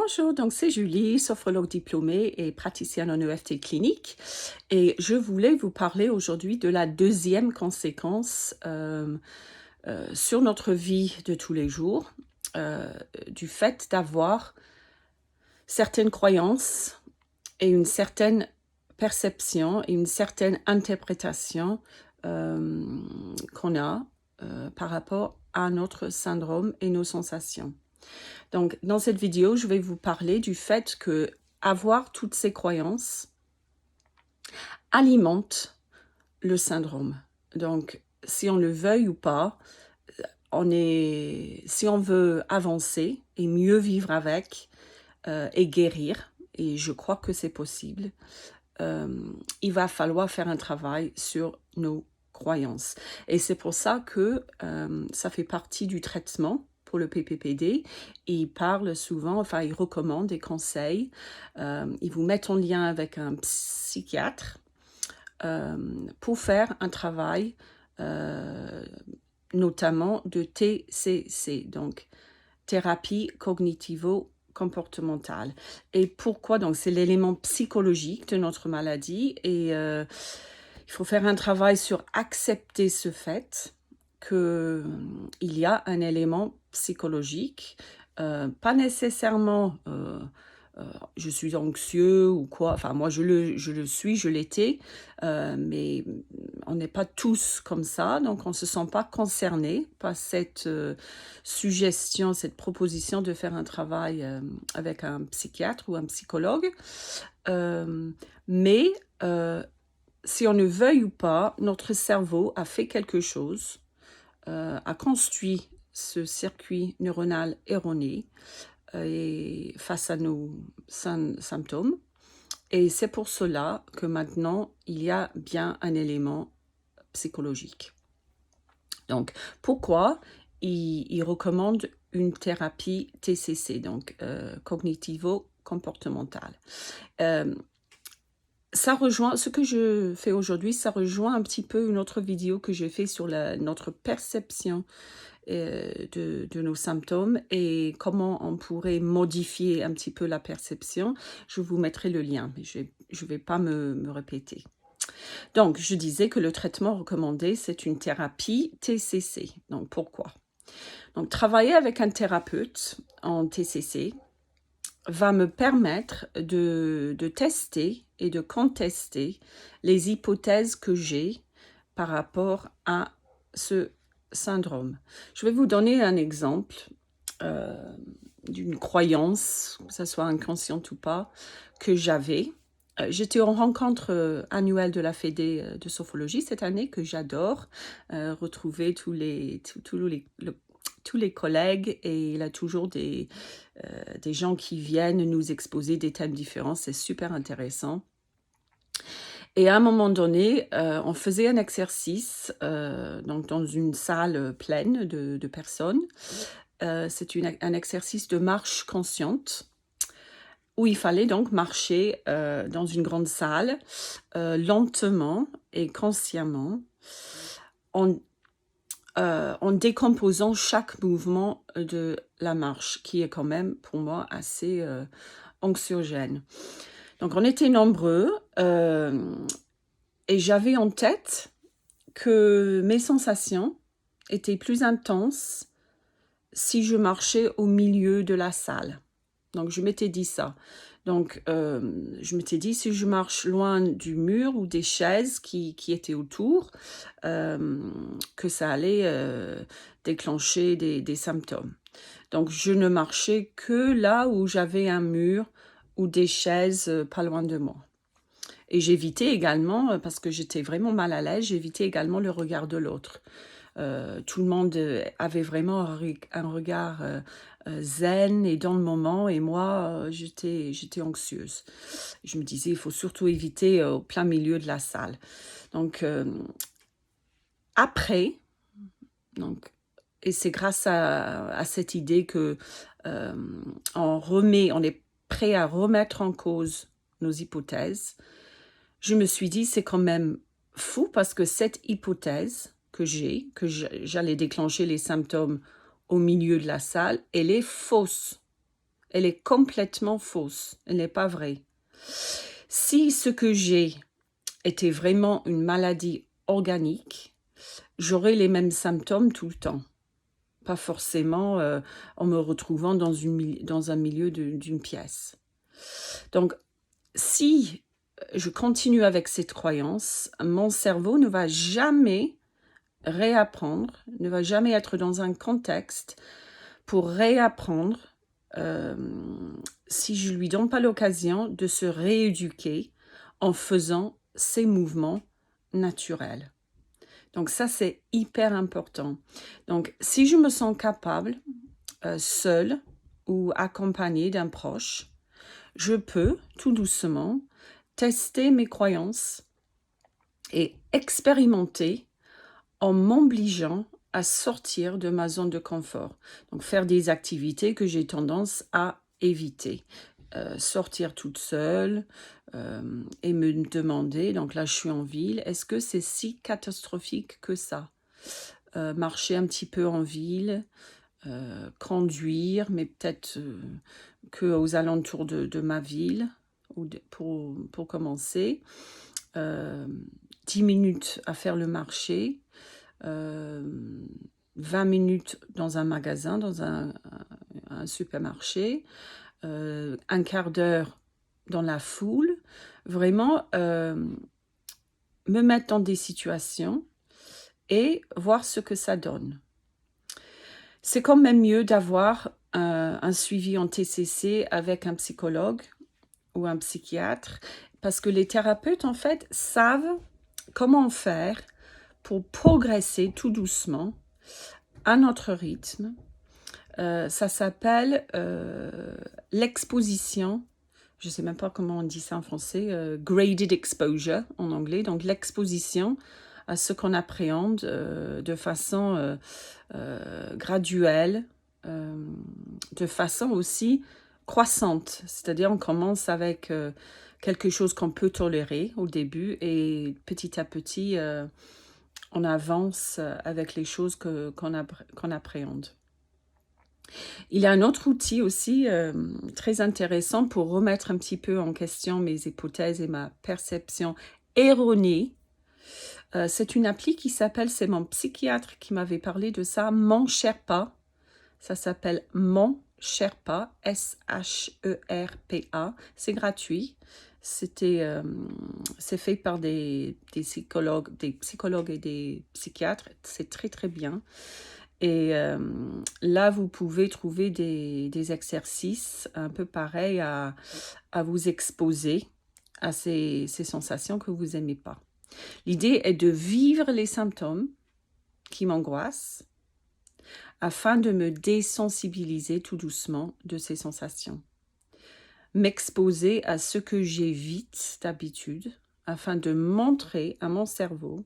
Bonjour, donc c'est Julie, sophrologue diplômée et praticienne en EFT clinique. Et je voulais vous parler aujourd'hui de la deuxième conséquence sur notre vie de tous les jours, euh, du fait d'avoir certaines croyances et une certaine perception et une certaine interprétation qu'on a par rapport à notre syndrome et nos sensations. Donc, dans cette vidéo, je vais vous parler du fait que avoir toutes ces croyances alimente le syndrome. Donc, si on le veuille ou pas, si on veut avancer et mieux vivre avec et guérir, et je crois que c'est possible, il va falloir faire un travail sur nos croyances. Et c'est pour ça que ça fait partie du traitement pour le PPPD. Il parle souvent, enfin il recommande des conseils. Il vous met en lien avec un psychiatre pour faire un travail notamment de TCC, donc thérapie cognitivo-comportementale. Et pourquoi? Donc, c'est l'élément psychologique de notre maladie et il faut faire un travail sur accepter ce fait qu'il y a un élément psychologique, pas nécessairement je suis anxieux ou quoi, enfin moi je le suis, je l'étais, mais on n'est pas tous comme ça, donc on ne se sent pas concerné par cette suggestion, cette proposition de faire un travail avec un psychiatre ou un psychologue. Mais si on ne veuille ou pas, notre cerveau a fait quelque chose, a construit ce circuit neuronal erroné et face à nos symptômes. Et c'est pour cela que maintenant, il y a bien un élément psychologique. Donc, pourquoi il recommande une thérapie TCC, donc cognitivo-comportementale. Ça rejoint, ce que je fais aujourd'hui, ça rejoint un petit peu une autre vidéo que j'ai fait sur notre perception de nos symptômes et comment on pourrait modifier un petit peu la perception. Je vous mettrai le lien, mais je ne vais pas me répéter. Donc, je disais que le traitement recommandé, c'est une thérapie TCC. Donc, pourquoi? Donc, travailler avec un thérapeute en TCC va me permettre de tester et de contester les hypothèses que j'ai par rapport à ce syndrome. Je vais vous donner un exemple d'une croyance, que ce soit inconsciente ou pas, que j'avais. J'étais en rencontre annuelle de la Fédé de sophrologie cette année, que j'adore, retrouver tous les collègues, et il a toujours des gens qui viennent nous exposer des thèmes différents, c'est super intéressant. Et à un moment donné, on faisait un exercice donc dans une salle pleine de personnes. C'est un exercice de marche consciente où il fallait donc marcher dans une grande salle lentement et consciemment en décomposant chaque mouvement de la marche, qui est quand même pour moi assez anxiogène. Donc on était nombreux et j'avais en tête que mes sensations étaient plus intenses si je marchais au milieu de la salle. Donc je m'étais dit ça. Donc je m'étais dit, si je marche loin du mur ou des chaises qui étaient autour, que ça allait déclencher des symptômes. Donc je ne marchais que là où j'avais un mur ou des chaises pas loin de moi. Et j'évitais également, parce que j'étais vraiment mal à l'aise, j'évitais également le regard de l'autre. Tout le monde avait vraiment un regard zen et dans le moment, et moi, j'étais anxieuse. Je me disais, il faut surtout éviter au plein milieu de la salle. Donc, après, et c'est grâce à cette idée que on est prêt à remettre en cause nos hypothèses, je me suis dit, c'est quand même fou parce que cette hypothèse que j'allais déclencher les symptômes au milieu de la salle, elle est fausse. elle est complètement fausse, elle n'est pas vraie. Si ce que j'ai était vraiment une maladie organique, j'aurais les mêmes symptômes tout le temps. Pas forcément en me retrouvant dans un milieu d'une pièce. Donc, si je continue avec cette croyance, mon cerveau ne va jamais réapprendre, ne va jamais être dans un contexte pour réapprendre si je ne lui donne pas l'occasion de se rééduquer en faisant ces mouvements naturels. Donc ça, c'est hyper important. Donc, si je me sens capable, seule ou accompagnée d'un proche, je peux, tout doucement, tester mes croyances et expérimenter en m'obligeant à sortir de ma zone de confort. Donc, faire des activités que j'ai tendance à éviter. Sortir toute seule et me demander, donc là je suis en ville, est-ce que c'est si catastrophique que ça? Marcher un petit peu en ville, conduire, mais peut-être qu'aux alentours de ma ville, pour commencer. 10 minutes à faire le marché, 20 minutes dans un magasin, dans un supermarché, un quart d'heure dans la foule, vraiment me mettre dans des situations et voir ce que ça donne. C'est quand même mieux d'avoir un suivi en TCC avec un psychologue ou un psychiatre, parce que les thérapeutes, en fait, savent comment faire pour progresser tout doucement à notre rythme. Ça s'appelle l'exposition, je ne sais même pas comment on dit ça en français, graded exposure en anglais, donc l'exposition à ce qu'on appréhende de façon graduelle, de façon aussi croissante. C'est-à-dire on commence avec quelque chose qu'on peut tolérer au début et petit à petit on avance avec les choses qu'on appréhende. Il y a un autre outil aussi très intéressant pour remettre un petit peu en question mes hypothèses et ma perception erronée. C'est une appli qui s'appelle, c'est mon psychiatre qui m'avait parlé de ça, Mon Sherpa. Ça s'appelle Mon Sherpa, S-H-E-R-P-A. C'est gratuit. C'est fait par des psychologues et des psychiatres. C'est très très bien. Et là, vous pouvez trouver des exercices un peu pareils à vous exposer à ces sensations que vous n'aimez pas. L'idée est de vivre les symptômes qui m'angoissent afin de me désensibiliser tout doucement de ces sensations. M'exposer à ce que j'évite d'habitude afin de montrer à mon cerveau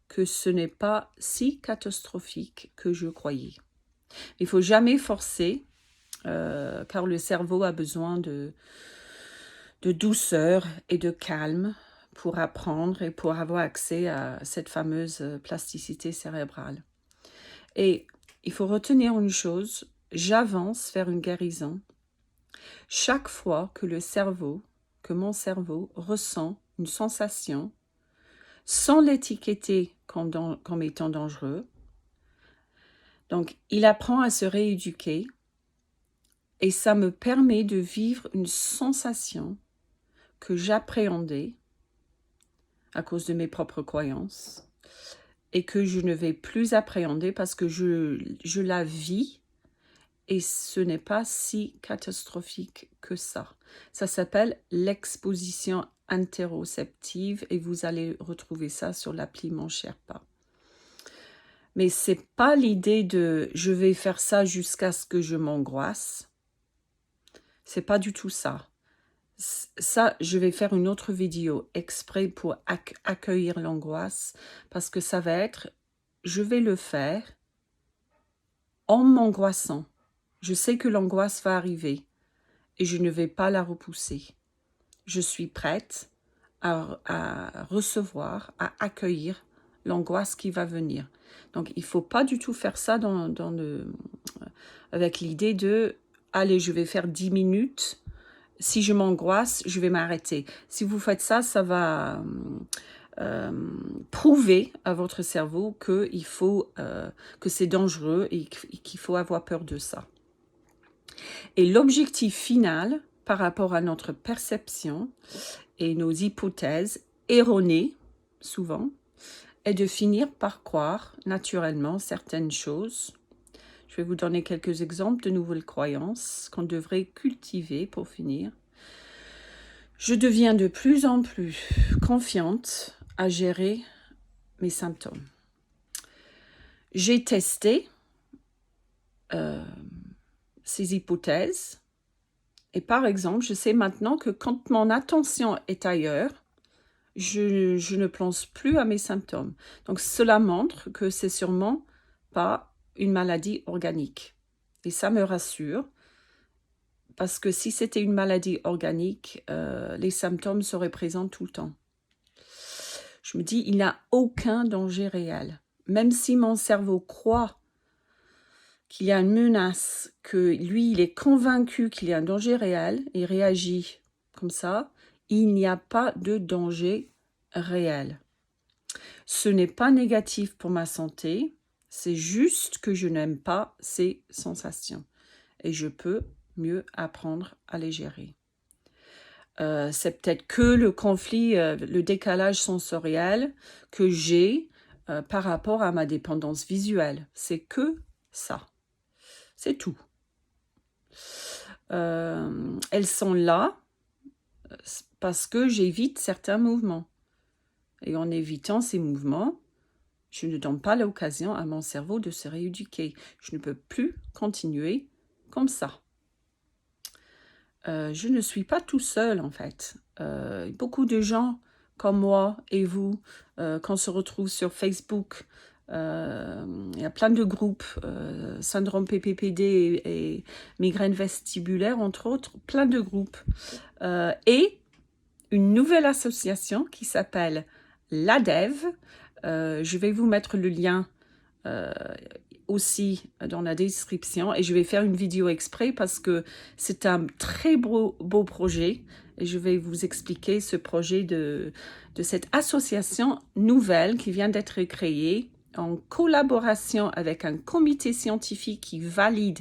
que ce n'est pas si catastrophique que je croyais. Il ne faut jamais forcer, car le cerveau a besoin de douceur et de calme pour apprendre et pour avoir accès à cette fameuse plasticité cérébrale. Et il faut retenir une chose, j'avance vers une guérison chaque fois que mon cerveau ressent une sensation sans l'étiqueter comme étant dangereux. Donc, il apprend à se rééduquer et ça me permet de vivre une sensation que j'appréhendais à cause de mes propres croyances et que je ne vais plus appréhender parce que je la vis et ce n'est pas si catastrophique que ça. Ça s'appelle l'exposition interoceptive et vous allez retrouver ça sur l'appli Mon Sherpa. Mais c'est pas l'idée de je vais faire ça jusqu'à ce que je m'angoisse. C'est pas du tout ça. Ça, je vais faire une autre vidéo exprès pour accueillir l'angoisse parce que ça va être, je vais le faire en m'angoissant. Je sais que l'angoisse va arriver et je ne vais pas la repousser. Je suis prête à recevoir, à accueillir l'angoisse qui va venir. Donc, il ne faut pas du tout faire ça avec l'idée de allez, je vais faire 10 minutes. Si je m'angoisse, je vais m'arrêter. Si vous faites ça, ça va prouver à votre cerveau que c'est dangereux et qu'il faut avoir peur de ça. Et l'objectif final, par rapport à notre perception et nos hypothèses erronées, souvent, est de finir par croire naturellement certaines choses. Je vais vous donner quelques exemples de nouvelles croyances qu'on devrait cultiver pour finir. Je deviens de plus en plus confiante à gérer mes symptômes. J'ai testé ces hypothèses et par exemple, je sais maintenant que quand mon attention est ailleurs, je ne pense plus à mes symptômes. Donc cela montre que c'est sûrement pas une maladie organique. Et ça me rassure, parce que si c'était une maladie organique, les symptômes seraient présents tout le temps. Je me dis, il n'y a aucun danger réel. Même si mon cerveau croit qu'il y a une menace, que lui, il est convaincu qu'il y a un danger réel et réagit comme ça, il n'y a pas de danger réel. Ce n'est pas négatif pour ma santé, c'est juste que je n'aime pas ces sensations et je peux mieux apprendre à les gérer. C'est peut-être que le conflit, le décalage sensoriel que j'ai par rapport à ma dépendance visuelle. C'est que ça. C'est tout. Elles sont là parce que j'évite certains mouvements. Et en évitant ces mouvements, je ne donne pas l'occasion à mon cerveau de se rééduquer. Je ne peux plus continuer comme ça. Je ne suis pas tout seul en fait. Beaucoup de gens comme moi et vous, quand on se retrouve sur Facebook, il y a plein de groupes, syndrome PPPD et migraine vestibulaire entre autres, plein de groupes. Et une nouvelle association qui s'appelle l'ADEV. Je vais vous mettre le lien aussi dans la description et je vais faire une vidéo exprès parce que c'est un très beau projet et je vais vous expliquer ce projet de cette association nouvelle qui vient d'être créée en collaboration avec un comité scientifique qui valide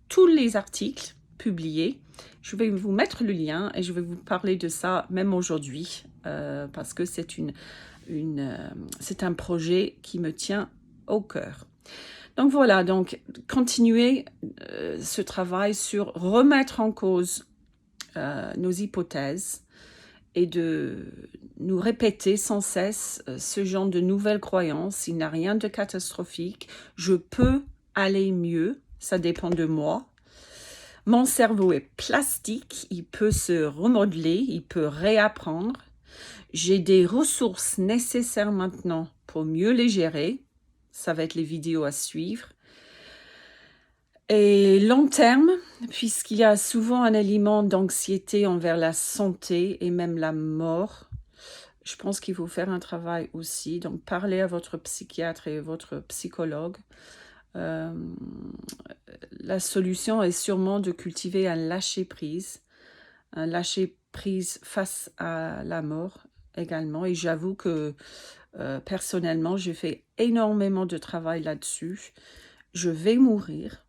tous les articles publiés. Je vais vous mettre le lien et je vais vous parler de ça même aujourd'hui parce que c'est c'est un projet qui me tient au cœur. Donc voilà, donc continuer ce travail sur remettre en cause nos hypothèses et de nous répéter sans cesse ce genre de nouvelles croyances. Il n'y a rien de catastrophique, je peux aller mieux, ça dépend de moi. Mon cerveau est plastique, il peut se remodeler, il peut réapprendre. J'ai des ressources nécessaires maintenant pour mieux les gérer. Ça va être les vidéos à suivre. Et long terme, puisqu'il y a souvent un élément d'anxiété envers la santé et même la mort, je pense qu'il faut faire un travail aussi. Donc, parlez à votre psychiatre et votre psychologue. La solution est sûrement de cultiver un lâcher-prise face à la mort également. Et j'avoue que personnellement, j'ai fait énormément de travail là-dessus. Je vais mourir.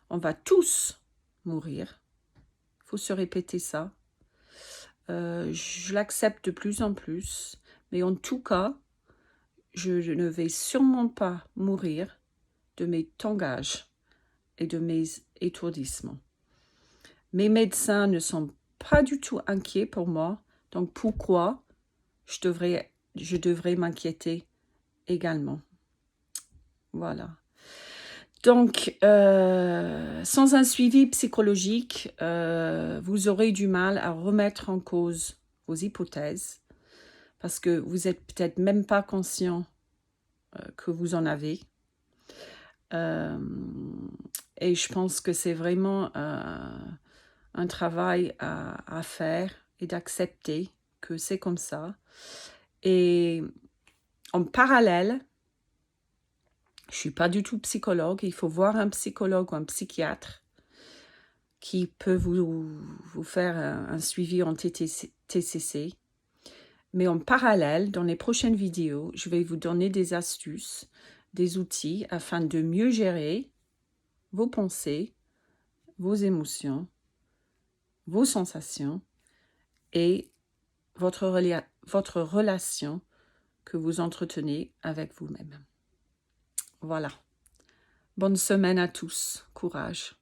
On va tous mourir. Il faut se répéter ça. Je l'accepte de plus en plus. Mais en tout cas, je ne vais sûrement pas mourir de mes tangages et de mes étourdissements. Mes médecins ne sont pas du tout inquiets pour moi. Donc pourquoi je devrais m'inquiéter également? Voilà. Donc, sans un suivi psychologique, vous aurez du mal à remettre en cause vos hypothèses parce que vous n'êtes peut-être même pas conscient que vous en avez. Et je pense que c'est vraiment un travail à faire et d'accepter que c'est comme ça. Et en parallèle, je ne suis pas du tout psychologue, il faut voir un psychologue ou un psychiatre qui peut vous faire un suivi en TCC. Mais en parallèle, dans les prochaines vidéos, je vais vous donner des astuces, des outils afin de mieux gérer vos pensées, vos émotions, vos sensations et votre relation que vous entretenez avec vous-même. Voilà. Bonne semaine à tous. Courage.